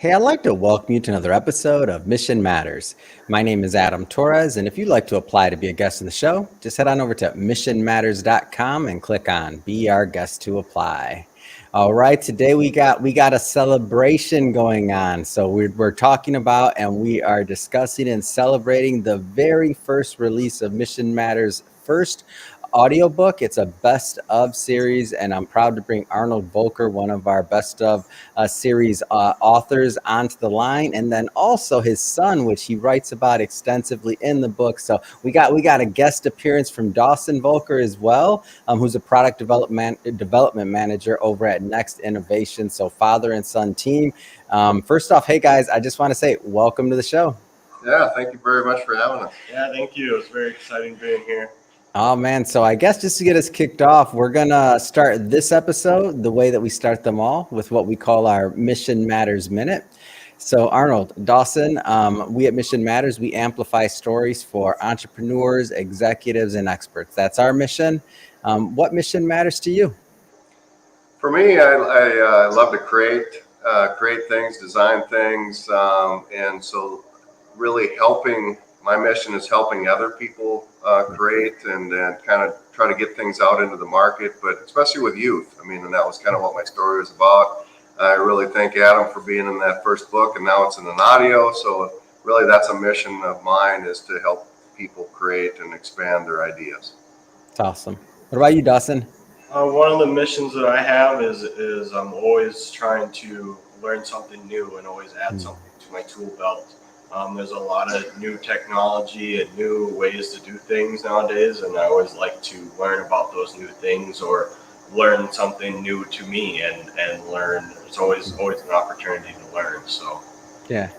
Hey, I'd like to welcome you to another episode of Mission Matters. My name is Adam Torres, and if you'd like to apply to be a guest on the show, just head on over to missionmatters.com and click on Be Our Guest to Apply. All right, today we got a celebration going on. So we're talking about and we are discussing and celebrating the very first release of Mission Matters' first audiobook. It's a best of series, and I'm proud to bring Arnold Volker, one of our best of series authors, onto the line, and then also his son, which he writes about extensively in the book. So we got a guest appearance from Dawson Volker as well, who's a product development manager over at Next Innovation. So father and son team. First off, hey guys, I just want to say welcome to the show. Yeah, thank you very much for having us. Yeah, thank you. It's very exciting being here. Oh man, so I guess just to get us kicked off, we're gonna start this episode the way that we start them all, with what we call our Mission Matters Minute. So Arnold, Dawson, we at Mission Matters, we amplify stories for entrepreneurs, executives, and experts. That's our mission. What mission matters to you? For me, I love to create things, design things, and so really my mission is helping other people create and kind of try to get things out into the market, but especially with youth. I mean, and that was kind of what my story was about. I really thank Adam for being in that first book, and now it's in an audio. So really that's a mission of mine, is to help people create and expand their ideas. That's awesome. What about you, Dawson? One of the missions that I have is I'm always trying to learn something new and always add something to my tool belt. There's a lot of new technology and new ways to do things nowadays, and I always like to learn about those new things or learn something new to me and learn. It's always an opportunity to learn. So yeah.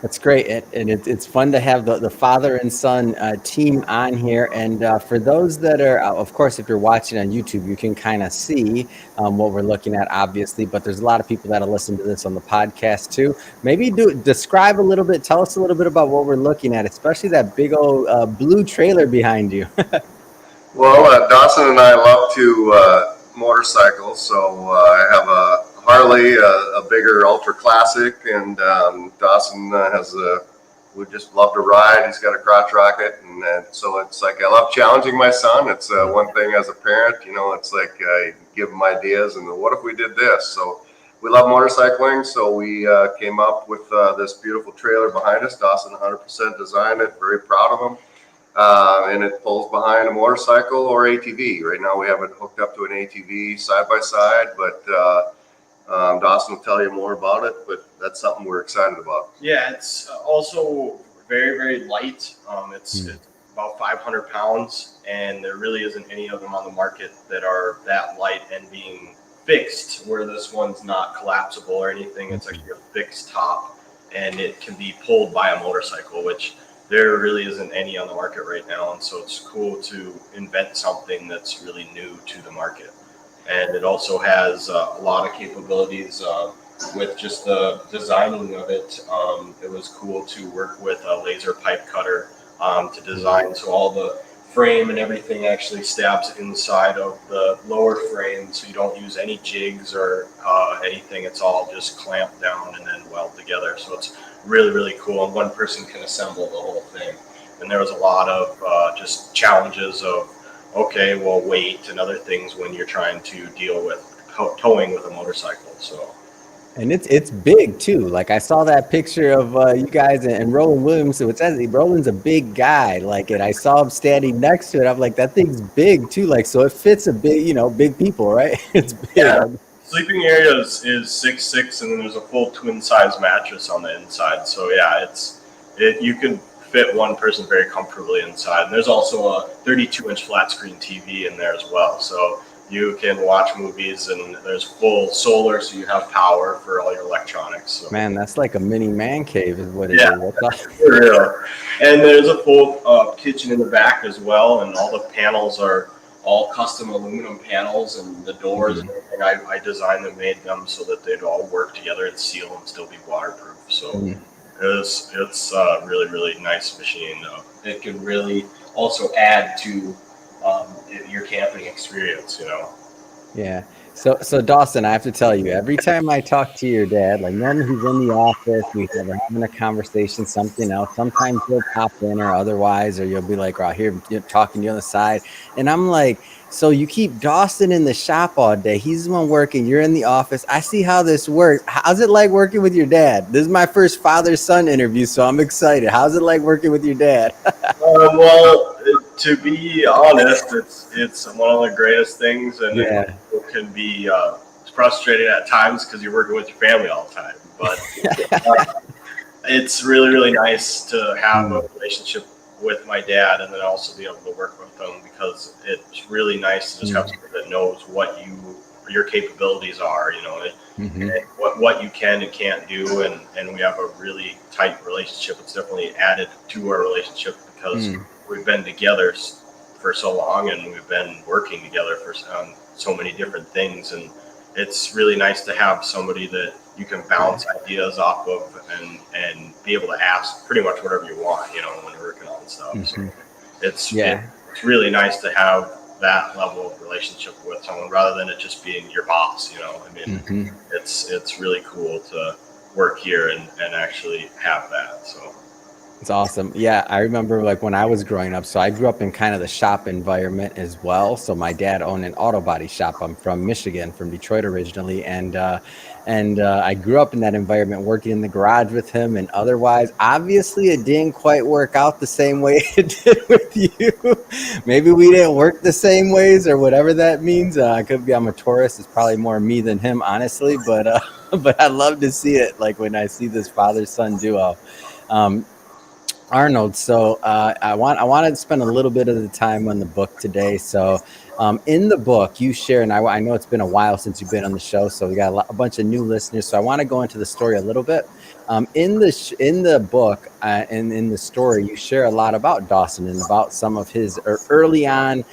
That's great, and it's fun to have the father and son team on here. And for those that are, of course, if you're watching on YouTube, you can kind of see what we're looking at, obviously. But there's a lot of people that'll listen to this on the podcast too. Maybe describe a little bit, tell us a little bit about what we're looking at, especially that big old blue trailer behind you. Well, Dawson and I love to motorcycle, so I have a Harley, a bigger ultra classic, and Dawson would just love to ride. He's got a crotch rocket, and so it's like I love challenging my son. It's one thing as a parent, it's like I give him ideas, and what if we did this? So we love motorcycling, so we came up with this beautiful trailer behind us. Dawson 100% designed it, very proud of him. And it pulls behind a motorcycle or ATV. Right now we have it hooked up to an ATV side by side, but Dawson will tell you more about it, but that's something we're excited about. yeah, it's also very, very light. It's about 500 pounds, and there really isn't any of them on the market that are that light and being fixed, where this one's not collapsible or anything. It's actually a fixed top, and it can be pulled by a motorcycle, which there really isn't any on the market right now. And so it's cool to invent something that's really new to the market. And it also has a lot of capabilities with just the designing of it. It was cool to work with a laser pipe cutter to design, so all the frame and everything actually stabs inside of the lower frame, so you don't use any jigs or anything. It's all just clamped down and then weld together. So it's really, really cool, and one person can assemble the whole thing. And there was a lot of just challenges of, okay, well, weight and other things when you're trying to deal with towing with a motorcycle. So, and it's big too. Like I saw that picture of you guys and Roland Williams. So it says Roland's a big guy. Like, and I saw him standing next to it. I'm like, that thing's big too. Like, so it fits a big, big people, right? It's big. Yeah. Sleeping area is 6'6", and then there's a full twin size mattress on the inside. So yeah, you can fit one person very comfortably inside. And there's also a 32-inch flat screen TV in there as well. So you can watch movies, and there's full solar, so you have power for all your electronics. So. Man, that's like a mini man cave is what it is. For real. And there's a full kitchen in the back as well, and all the panels are all custom aluminum panels, and the doors and everything. I designed them, made them so that they'd all work together and seal and still be waterproof. So it's a really, really nice machine. It can really also add to your camping experience, Yeah. So Dawson, I have to tell you, every time I talk to your dad, like normally he's in the office, we're having a conversation, something else. Sometimes he'll pop in or otherwise, or you'll be like, "Oh, here, talking to you on the side," and I'm like, "So you keep Dawson in the shop all day? He's the one working. You're in the office. I see how this works. How's it like working with your dad? This is my first father-son interview, so I'm excited. How's it like working with your dad?" Well, to be honest, it's one of the greatest things, and Yeah. it can be frustrating at times because you're working with your family all the time. But it's really, really nice to have a relationship with my dad, and then also be able to work with him, because it's really nice to just have somebody that knows what your capabilities are, and what you can and can't do, and we have a really tight relationship. It's definitely added to our relationship because we've been together for so long, and we've been working together for so many different things, and it's really nice to have somebody that you can bounce ideas off of, and be able to ask pretty much whatever you want, when you're working on stuff. So it's really nice to have that level of relationship with someone, rather than it just being your boss. It's really cool to work here and actually have that. So It's awesome. Yeah, I remember like when I was growing up. So I grew up in kind of the shop environment as well. So my dad owned an auto body shop. I'm from Michigan, from Detroit originally, and I grew up in that environment, working in the garage with him. And otherwise, obviously, it didn't quite work out the same way it did with you. Maybe we didn't work the same ways, or whatever that means. I could be. I'm a Taurus. It's probably more me than him, honestly. But but I love to see it. Like when I see this father-son duo. Arnold, so I want to spend a little bit of the time on the book today. So in the book, you share, and I know it's been a while since you've been on the show, so we got a bunch of new listeners. So I want to go into the story a little bit. In the book and in the story, you share a lot about Dawson and about some of his early on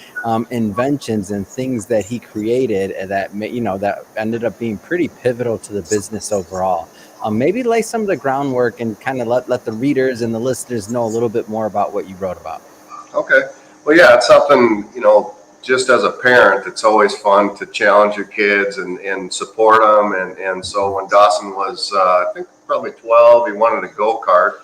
inventions and things that he created that that ended up being pretty pivotal to the business overall. Maybe lay some of the groundwork and kind of let the readers and the listeners know a little bit more about what you wrote about. Okay. Well, yeah, it's something, just as a parent, it's always fun to challenge your kids and support them. And so when Dawson was, I think probably 12, he wanted a go-kart.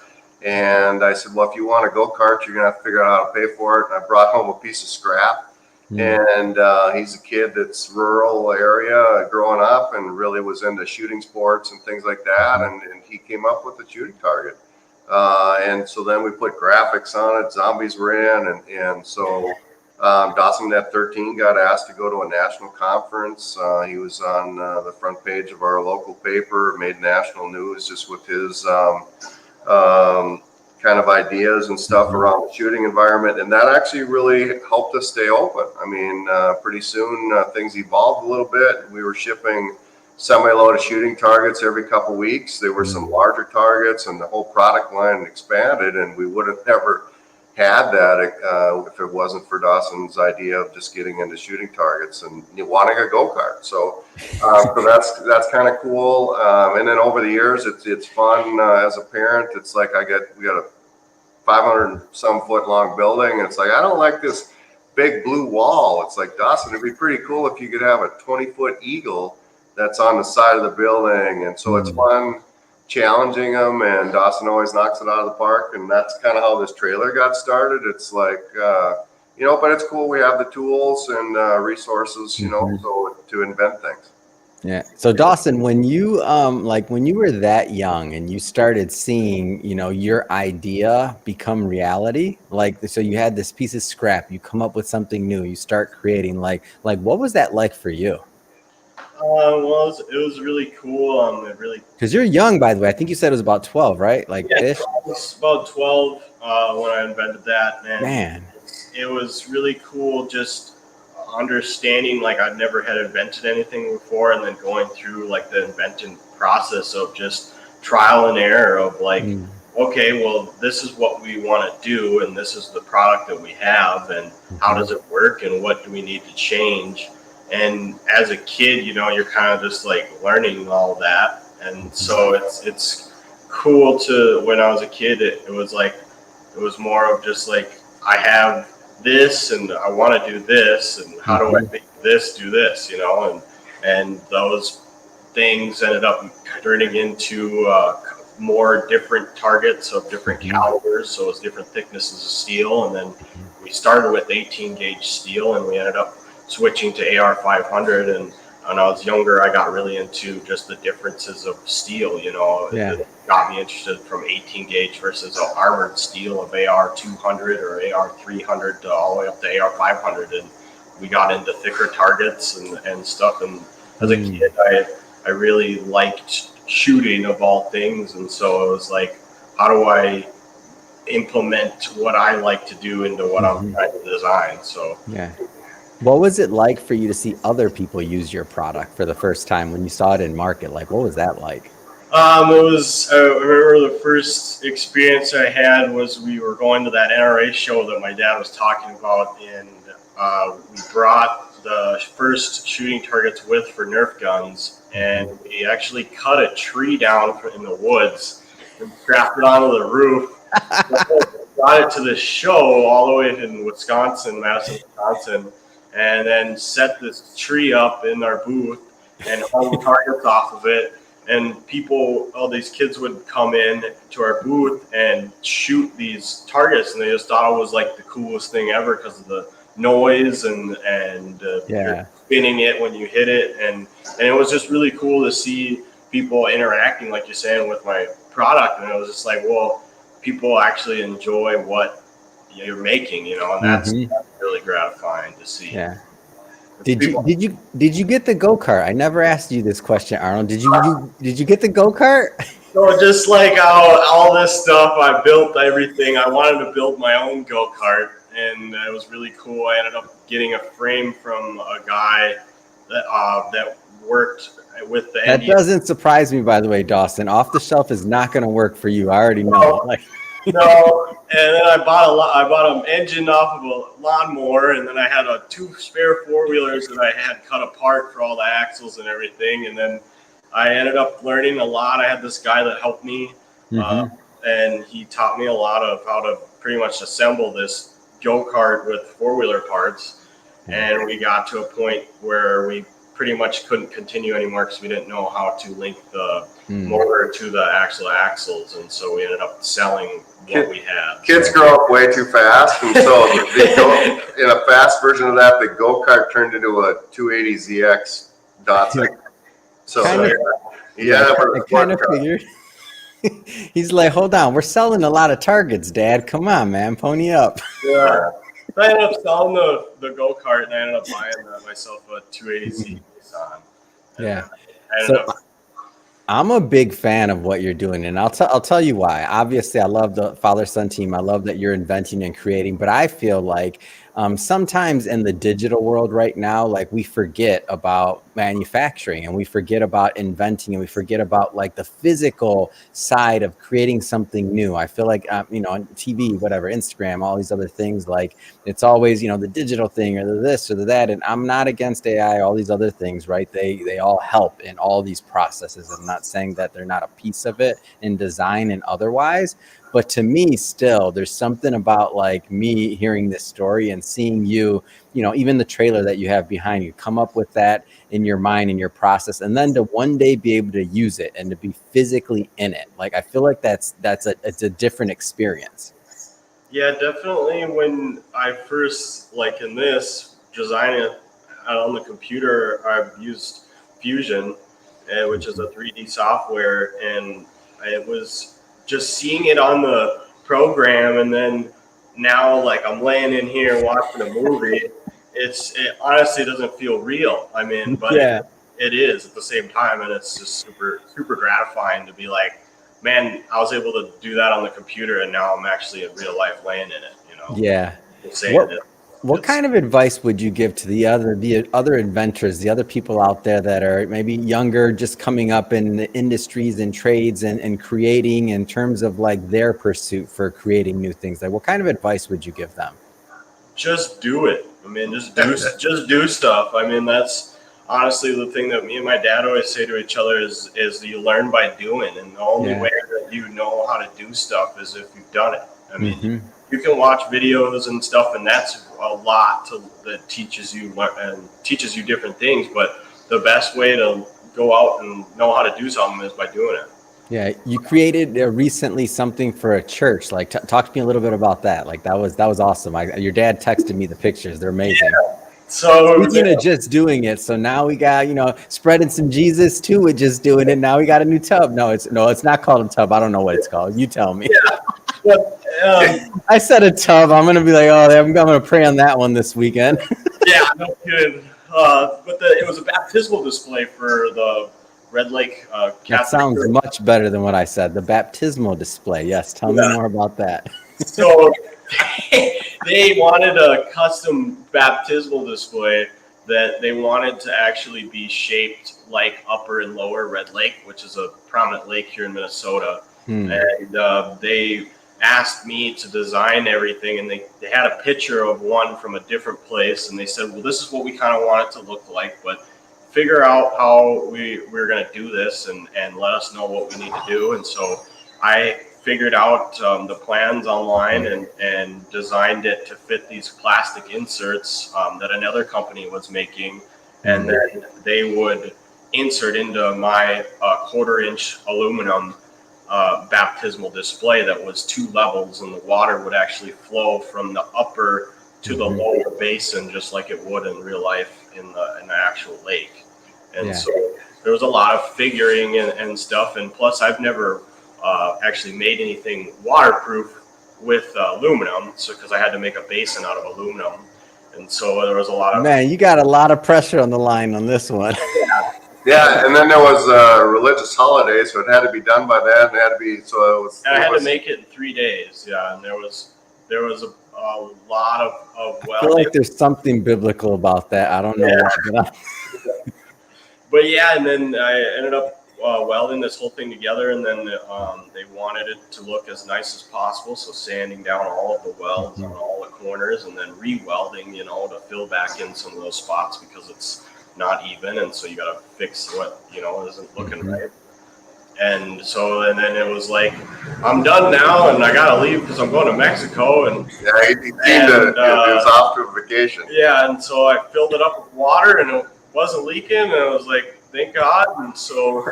And I said, well, if you want a go-kart, you're going to have to figure out how to pay for it. And I brought home a piece of scrap. And he's a kid that's rural area growing up, and really was into shooting sports and things like that. And he came up with a shooting target. And so then we put graphics on it. Zombies were in. And so Dawson at 13 got asked to go to a national conference. He was on the front page of our local paper, made national news just with his kind of ideas and stuff around the shooting environment. And that actually really helped us stay open. I mean, pretty soon things evolved a little bit. We were shipping semi-loaded shooting targets every couple weeks. There were some larger targets, and the whole product line expanded, and we would have never had that if it wasn't for Dawson's idea of just getting into shooting targets and wanting a go-kart. So that's kind of cool. And then over the years, it's fun as a parent. It's like we got a 500 some foot long building, and it's like, I don't like this big blue wall. It's like, Dawson, it'd be pretty cool if you could have a 20-foot eagle that's on the side of the building. And so it's fun challenging them, and Dawson always knocks it out of the park. And that's kind of how this trailer got started. It's like, but it's cool. We have the tools and resources, so to invent things. Yeah. So Dawson, when you when you were that young and you started seeing, your idea become reality, so you had this piece of scrap, you come up with something new, you start creating, like what was that like for you? Well, it was really cool. Because you're young, by the way. I think you said it was about 12, right? I was about 12 when I invented that, and man, it was really cool just understanding, like, I'd never had invented anything before, and then going through like the invention process of just trial and error of like, okay, well, this is what we want to do, and this is the product that we have, and how does it work, and what do we need to change. And as a kid, you're kind of just like learning all that. And so it's cool when I was a kid, it was more of just like, I have this and I want to do this, and how do I make this do this, and And those things ended up turning into more different targets of different calibers, so it's different thicknesses of steel. And then we started with 18 gauge steel, and we ended up switching to AR 500. And when I was younger, I got really into just the differences of steel. It got me interested from 18 gauge versus an armored steel of AR 200 or AR 300 all the way up to AR 500. And we got into thicker targets and stuff. And as a kid, I really liked shooting of all things. And so it was like, how do I implement what I like to do into what I'm trying to design? So what was it like for you to see other people use your product for the first time when you saw it in market? Like, what was that like? I remember the first experience I had was we were going to that NRA show that my dad was talking about, and we brought the first shooting targets for Nerf guns, and we actually cut a tree down in the woods and strapped it onto the roof. Got it to the show all the way in Madison, Wisconsin, and then set this tree up in our booth and hung targets off of it. And all these kids would come in to our booth and shoot these targets, and they just thought it was like the coolest thing ever because of the noise and you're spinning it when you hit it, and it was just really cool to see people interacting, like you're saying, with my product. And it was just like, well, people actually enjoy what you're making, and that's really gratifying to see. Did you get the go-kart? I never asked you this question, Arnold. Did you get the go-kart? So just like all this stuff, I built everything. I wanted to build my own go-kart, and it was really cool. I ended up getting a frame from a guy that worked with the That doesn't surprise me, by the way, Dawson. Off the shelf is not going to work for you. I already know. No, and then I bought an engine off of a lawnmower, and then I had two spare four-wheelers that I had cut apart for all the axles and everything. And then I ended up learning a lot. I had this guy that helped me, and he taught me a lot of how to pretty much assemble this go-kart with four-wheeler parts. And we got to a point where we pretty much couldn't continue anymore because we didn't know how to link the motor to the axles, and so we ended up selling what we had. Kids grow up way too fast, and so in a fast version of that, the go-kart turned into a 280ZX Dawson. So I kind of figured. He's like, hold on, we're selling a lot of targets, Dad. Come on, man, pony up. Yeah. I ended up selling the go-kart, and I ended up buying myself a 280Z Nissan. I'm a big fan of what you're doing, and I'll tell you why. Obviously, I love the father-son team. I love that you're inventing and creating, but I feel like sometimes in the digital world right now, like we forget about manufacturing, and we forget about inventing, and we forget about like the physical side of creating something new. I feel like on TV, whatever, Instagram, all these other things, like it's always the digital thing or the this or the that. And I'm not against AI, all these other things, right? They all help in all these processes. I'm not saying that they're not a piece of it in design and otherwise. But to me, still, there's something about like me hearing this story and seeing you, even the trailer that you have behind you, come up with that in your mind, in your process, and then to one day be able to use it and to be physically in it. Like, I feel like it's a different experience. Yeah, definitely. When I first, like in this, designing it on the computer, I've used Fusion, which is a 3D software, and it was just seeing it on the program, and then now like I'm laying in here watching a movie. It honestly doesn't feel real. I mean, but it is at the same time, and it's just super, super gratifying to be like, man, I was able to do that on the computer, and now I'm actually in real life laying in it. Yeah. What kind of advice would you give to the other inventors, the other people out there that are maybe younger, just coming up in the industries and trades and creating, in terms of like their pursuit for creating new things? Like, what kind of advice would you give them? Just do it. I mean, just do stuff. I mean, that's honestly the thing that me and my dad always say to each other is you learn by doing, and the only way that you know how to do stuff is if you've done it. I mean, you can watch videos and stuff, and that's a lot that teaches you different things. But the best way to go out and know how to do something is by doing it. Yeah, you created recently something for a church. Like, talk to me a little bit about that. Like, that was awesome. Your dad texted me the pictures. They're amazing. Yeah. So speaking of just doing it, so now we got, spreading some Jesus too with just doing it. Now we got a new tub. No, it's not called a tub. I don't know what it's called. You tell me. Yeah. But, I said a tub. I'm gonna be like, I'm gonna pray on that one this weekend. Yeah, no kidding. But it was a baptismal display for the Red Lake Catholic That sounds Church. much better than what I said. The baptismal display. Yes, tell me more about that. So they wanted a custom baptismal display that they wanted to actually be shaped like Upper and Lower Red Lake, which is a prominent lake here in Minnesota. And they asked me to design everything, and they had a picture of one from a different place, and they said, well, this is what we kind of want it to look like, but figure out how we're going to do this and let us know what we need to do. And so I figured out the plans online and designed it to fit these plastic inserts that another company was making, and then they would insert into my 1/4-inch aluminum baptismal display that was 2 levels, and the water would actually flow from the upper to the lower basin just like it would in real life in the actual lake. And so there was a lot of figuring and stuff, and plus I've never actually made anything waterproof with aluminum, so because I had to make a basin out of aluminum, and so there was a lot of you got a lot of pressure on the line on this one. Yeah, and then there was a religious holiday, so it had to be done by then. It had to be And I had to make it in 3 days. Yeah, and there was a lot of I feel like there's something biblical about that. I don't know why. But yeah, and then I ended up welding this whole thing together, and then they wanted it to look as nice as possible, so sanding down all of the welds on all the corners, and then re-welding, to fill back in some of those spots because it's not even, and so you got to fix what isn't looking right. And so, and then it was like, I'm done now, and I gotta leave because I'm going to Mexico. And he was off to a vacation. Yeah, and so I filled it up with water, and it wasn't leaking, and I was like, thank God. And so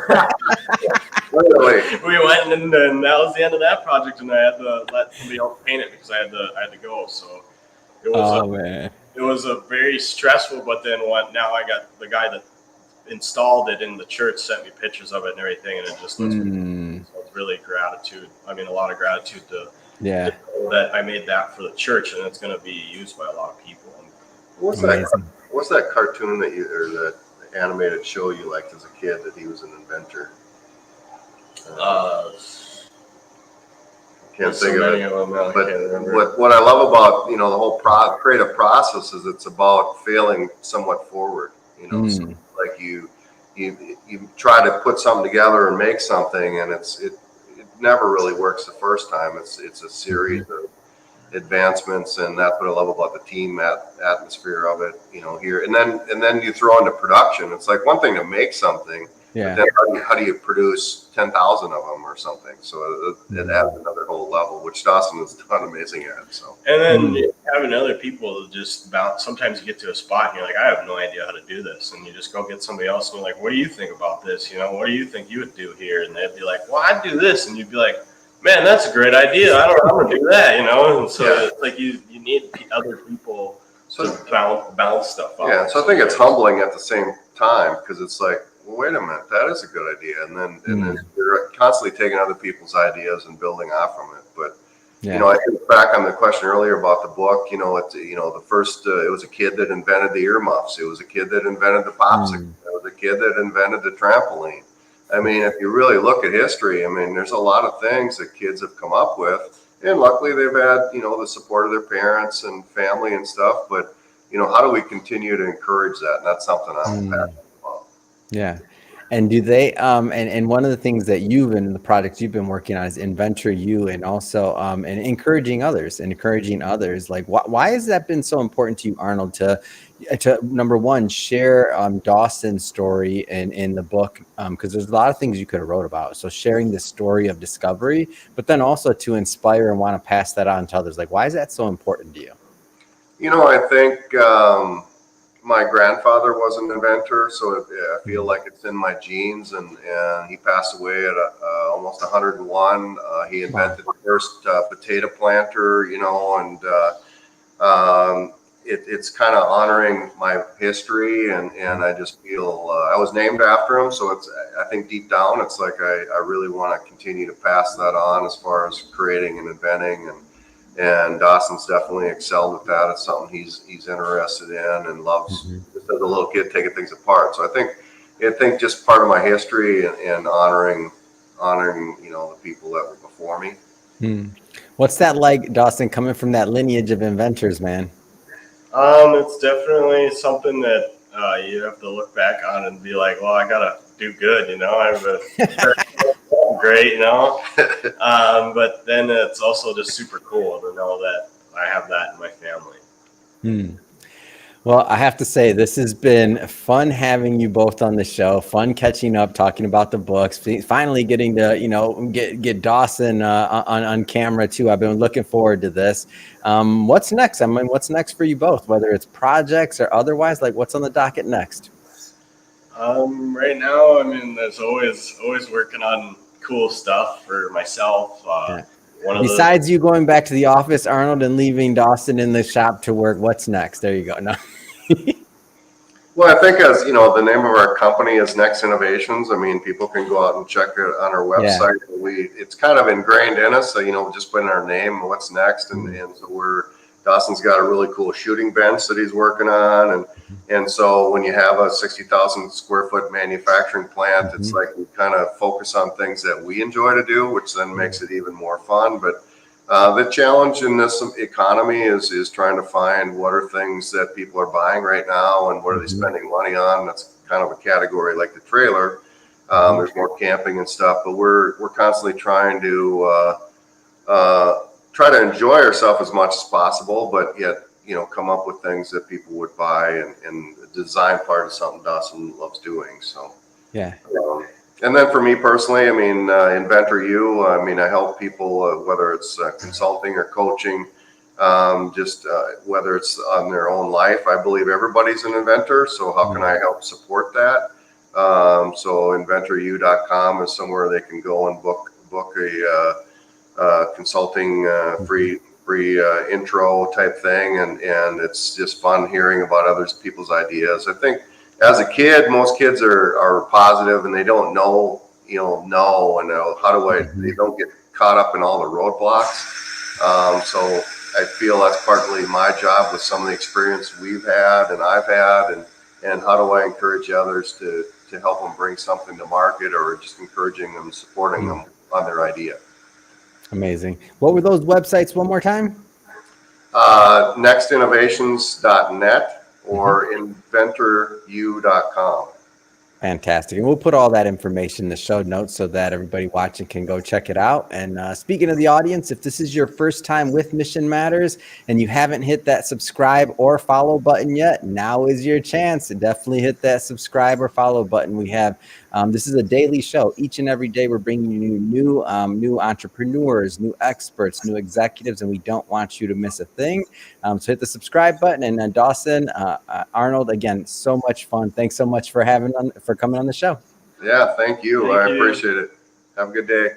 we went, and that was the end of that project, and I had to let somebody else paint it because I had to go. So it was it was a very stressful, but then now I got the guy that installed it in the church sent me pictures of it and everything, and it just looks so it's really gratitude. I mean, a lot of gratitude to that I made that for the church, and it's going to be used by a lot of people. What's that cartoon or the animated show you liked as a kid that he was an inventor? Can't think of it. But what I love about the whole creative process is it's about failing somewhat forward. So like you try to put something together and make something, and it never really works the first time. It's a series of advancements, and that's what I love about the team atmosphere of it. Here and then you throw into production. It's like one thing to make something. Yeah. But then how do you produce 10,000 of them or something? So it adds another whole level, which Dawson has done amazing at. So. And then having other people just bounce. Sometimes you get to a spot and you're like, I have no idea how to do this, and you just go get somebody else and you're like, what do you think about this? What do you think you would do here? And they'd be like, well, I'd do this, and you'd be like, man, that's a great idea. I don't know how to do that, And so it's like you need other people to bounce stuff off. Yeah. So I think it's humbling at the same time because it's like, well, wait a minute, that is a good idea, and then you're constantly taking other people's ideas and building off from it. But I think back on the question earlier about the book. The first it was a kid that invented the earmuffs. It was a kid that invented the popsicle. It was a kid that invented the trampoline. I mean, if you really look at history, I mean, there's a lot of things that kids have come up with, and luckily they've had the support of their parents and family and stuff. But how do we continue to encourage that? And that's something I'm passionate about. Yeah. And do they, and one of the things that you've been, the projects you've been working on is Inventor U, and also, and encouraging others. Like, why has that been so important to you, Arnold, to number one, share Dawson's story in the book? Because there's a lot of things you could have wrote about. So sharing the story of discovery, but then also to inspire and want to pass that on to others. Like, why is that so important to you? I think, my grandfather was an inventor, so I feel like it's in my genes. And he passed away at almost 101. He invented the first potato planter, and it's kind of honoring my history, and I just feel I was named after him. So I think deep down, it's like I really want to continue to pass that on as far as creating and inventing, and Dawson's definitely excelled with that. It's something he's interested in and loves, just as a little kid, taking things apart. So I think just part of my history and honoring the people that were before me. What's that like, Dawson, coming from that lineage of inventors, man? It's definitely something that you have to look back on and be like, well, I gotta do good, I have a great, but then it's also just super cool to know that I have that in my family. Well, I have to say, this has been fun having you both on the show, fun catching up, talking about the books, finally getting to, get Dawson on camera too. I've been looking forward to this. What's next? I mean, what's next for you both, whether it's projects or otherwise? Like, what's on the docket next? Right now, I mean, there's always working on cool stuff for myself. Besides you going back to the office, Arnold, and leaving Dawson in the shop to work, what's next? There you go. No. Well, I think, as you know, the name of our company is Next Innovations. I mean, people can go out and check it on our website. Yeah. It's kind of ingrained in us, so just putting our name, what's next, and so Dawson's got a really cool shooting bench that he's working on, and so when you have a 60,000 square foot manufacturing plant, it's like we kind of focus on things that we enjoy to do, which then makes it even more fun. But the challenge in this economy is trying to find what are things that people are buying right now and what are they spending money on. That's kind of a category like the trailer. There's more camping and stuff, but we're constantly trying to enjoy ourselves as much as possible, but yet come up with things that people would buy, and the design part is something Dawson loves doing. So yeah. And then for me personally, I mean, Inventor U, I mean, I help people, whether it's consulting or coaching, whether it's on their own life. I believe everybody's an inventor, so how can I help support that? So inventoru.com is somewhere they can go and book a consulting free intro type thing, and it's just fun hearing about other people's ideas. I think as a kid, most kids are positive, and they don't know, and they don't get caught up in all the roadblocks. So I feel that's partly my job with some of the experience we've had and I've had, and how do I encourage others to help them bring something to market, or just encouraging them, supporting them on their idea. Amazing. What were those websites one more time? Nextinnovations.net or inventoru.com. Fantastic. And we'll put all that information in the show notes so that everybody watching can go check it out. And speaking of the audience, if this is your first time with Mission Matters and you haven't hit that subscribe or follow button yet, now is your chance to definitely hit that subscribe or follow button. We have this is a daily show. Each and every day, we're bringing you new entrepreneurs, new experts, new executives, and we don't want you to miss a thing. So hit the subscribe button. And Dawson, Arnold, again, so much fun. Thanks so much for coming on the show. Yeah, thank you. I appreciate it. Have a good day.